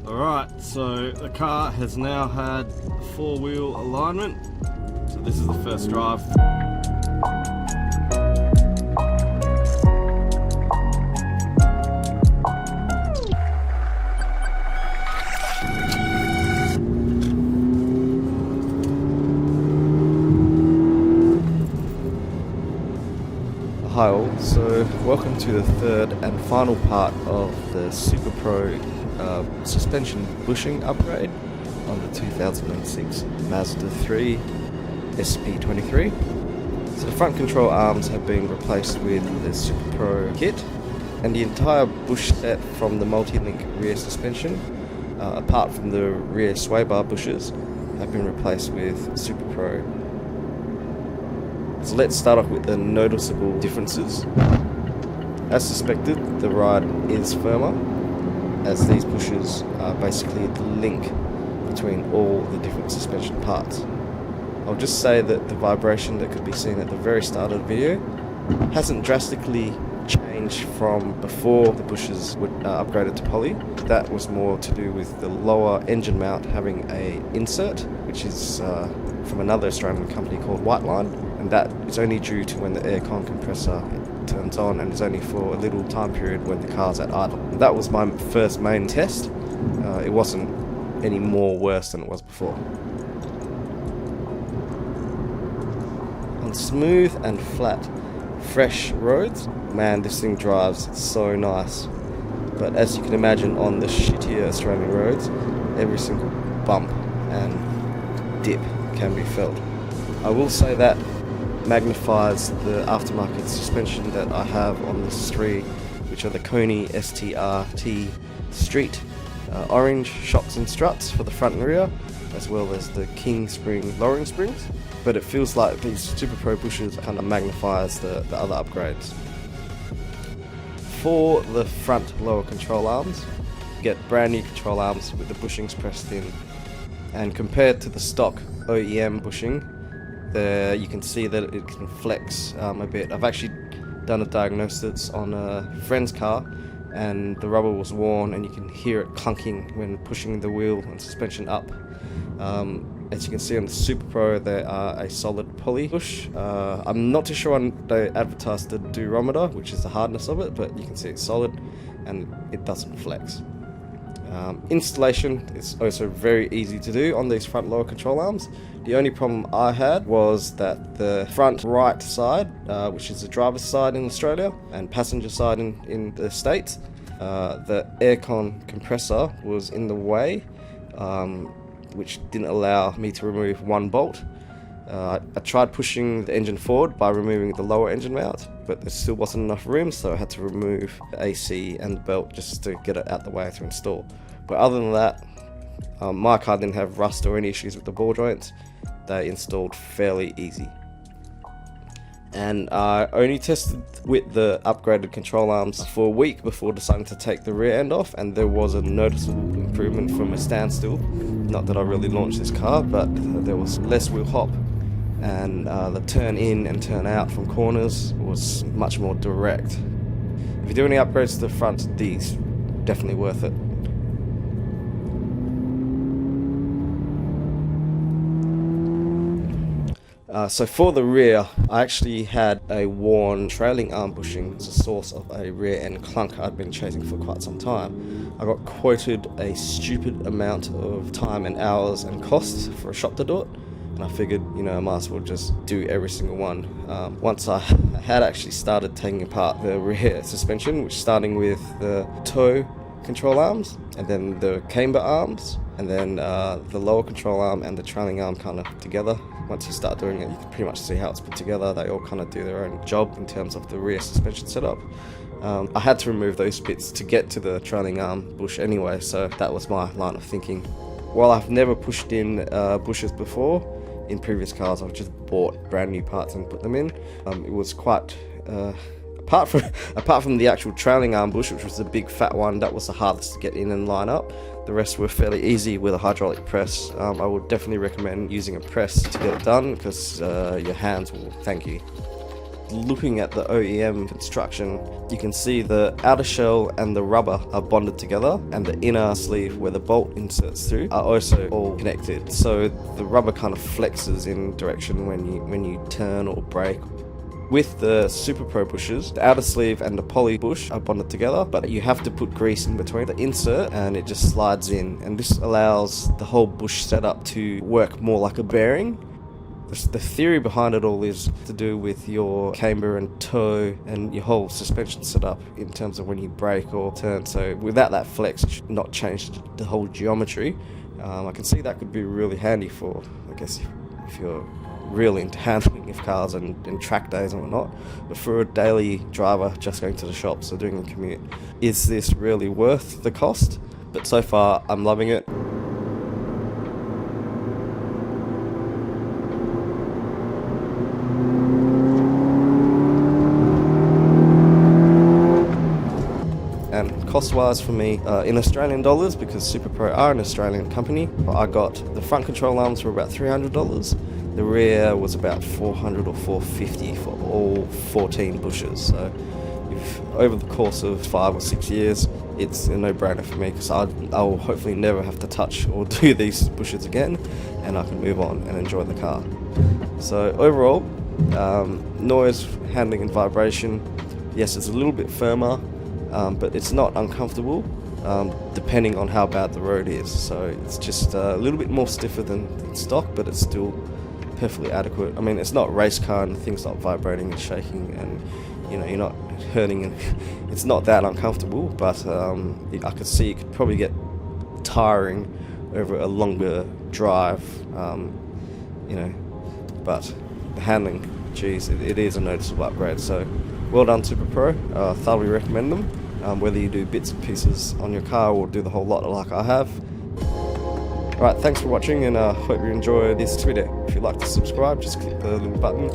Alright, so the car has now had 4-wheel alignment. So this is the first drive. Hi all, so welcome to the third and final part of the SuperPro suspension bushing upgrade on the 2006 Mazda 3 SP23. So the front control arms have been replaced with the SuperPro kit, and the entire bush set from the multi-link rear suspension, apart from the rear Swaybar bushes, have been replaced with SuperPro. So let's start off with the noticeable differences. As suspected, the ride is firmer, as these bushes are basically the link between all the different suspension parts. I'll just say that the vibration that could be seen at the very start of the video hasn't drastically changed from before the bushes were upgraded to poly. That was more to do with the lower engine mount having a insert, which is from another Australian company called Whiteline, and that is only due to when the aircon compressor turns on, and is only for a little time period when the car's at idle. That was my first main test. It wasn't any more worse than it was before. On smooth and flat, fresh roads, man, this thing drives so nice. But as you can imagine, on the shittier Australian roads, every single bump and dip can be felt. I will say that magnifies the aftermarket suspension that I have on this 3, which are the Koni STR.T Street orange shocks and struts for the front and rear, as well as the King Spring lowering springs. But it feels like these SuperPro bushes kind of magnifies the other upgrades. For the front lower control arms, you get brand new control arms with the bushings pressed in, and compared to the stock OEM bushing, there you can see that it can flex a bit. I've actually done a diagnosis on a friend's car, and the rubber was worn, and you can hear it clunking when pushing the wheel and suspension up. As you can see on the SuperPro, they are a solid poly bush. I'm not too sure when they advertised the durometer, which is the hardness of it, but you can see it's solid and it doesn't flex. Installation is also very easy to do on these front lower control arms. The only problem I had was that the front right side, which is the driver's side in Australia and passenger side in the States, the aircon compressor was in the way, which didn't allow me to remove one bolt. I tried pushing the engine forward by removing the lower engine mount, but there still wasn't enough room, so I had to remove the AC and the belt just to get it out the way to install. But other than that, my car didn't have rust or any issues with the ball joints. They installed fairly easy. And I only tested with the upgraded control arms for a week before deciding to take the rear end off, and there was a noticeable improvement from a standstill. Not that I really launched this car, but there was less wheel hop, and the turn in and turn out from corners was much more direct. If you do any upgrades to the front, these definitely worth it. So for the rear, I actually had a worn trailing arm bushing as a source of a rear end clunk I'd been chasing for quite some time. I got quoted a stupid amount of time and hours and costs for a shop to do it, and I figured, I might as well just do every single one. Once I had actually started taking apart the rear suspension, which starting with the toe control arms, and then the camber arms, and then the lower control arm and the trailing arm kind of together. Once you start doing it, you can pretty much see how it's put together. They all kind of do their own job in terms of the rear suspension setup. I had to remove those bits to get to the trailing arm bush anyway, so that was my line of thinking. While I've never pushed in bushes before, in previous cars I've just bought brand new parts and put them in. It was quite... Apart from the actual trailing arm bush, which was the big fat one, that was the hardest to get in and line up. The rest were fairly easy with a hydraulic press. I would definitely recommend using a press to get it done, because your hands will thank you. looking at the OEM construction, you can see the outer shell and the rubber are bonded together, and the inner sleeve where the bolt inserts through are also all connected. So the rubber kind of flexes in direction when you turn or brake. With the SuperPro bushes, the outer sleeve and the poly bush are bonded together, but you have to put grease in between the insert and it just slides in, and this allows the whole bush setup to work more like a bearing. The theory behind it all is to do with your camber and toe and your whole suspension setup in terms of when you brake or turn. So without that flex, it should not change the whole geometry. I can see that could be really handy for, I guess, if you're really into handling of cars and track days and whatnot. But for a daily driver just going to the shops or doing a commute, is this really worth the cost? But so far I'm loving it. And cost-wise for me, in Australian dollars, because SuperPro are an Australian company, I got the front control arms for about $300. The rear was about $400 or $450 for all 14 bushes. So if over the course of 5 or 6 years, it's a no-brainer for me, because I'll hopefully never have to touch or do these bushes again, and I can move on and enjoy the car. So overall, noise, handling and vibration, yes, it's a little bit firmer, but it's not uncomfortable, depending on how bad the road is. So it's just a little bit more stiffer than stock, but it's still perfectly adequate. I mean, it's not race car and things not vibrating and shaking, and you're not hurting, and it's not that uncomfortable. But I could see it could probably get tiring over a longer drive, But the handling, geez, it is a noticeable upgrade. So well done, SuperPro. Thoroughly recommend them, whether you do bits and pieces on your car or do the whole lot like I have. Alright, thanks for watching, and hope you enjoy this video. If you'd like to subscribe, just click the little button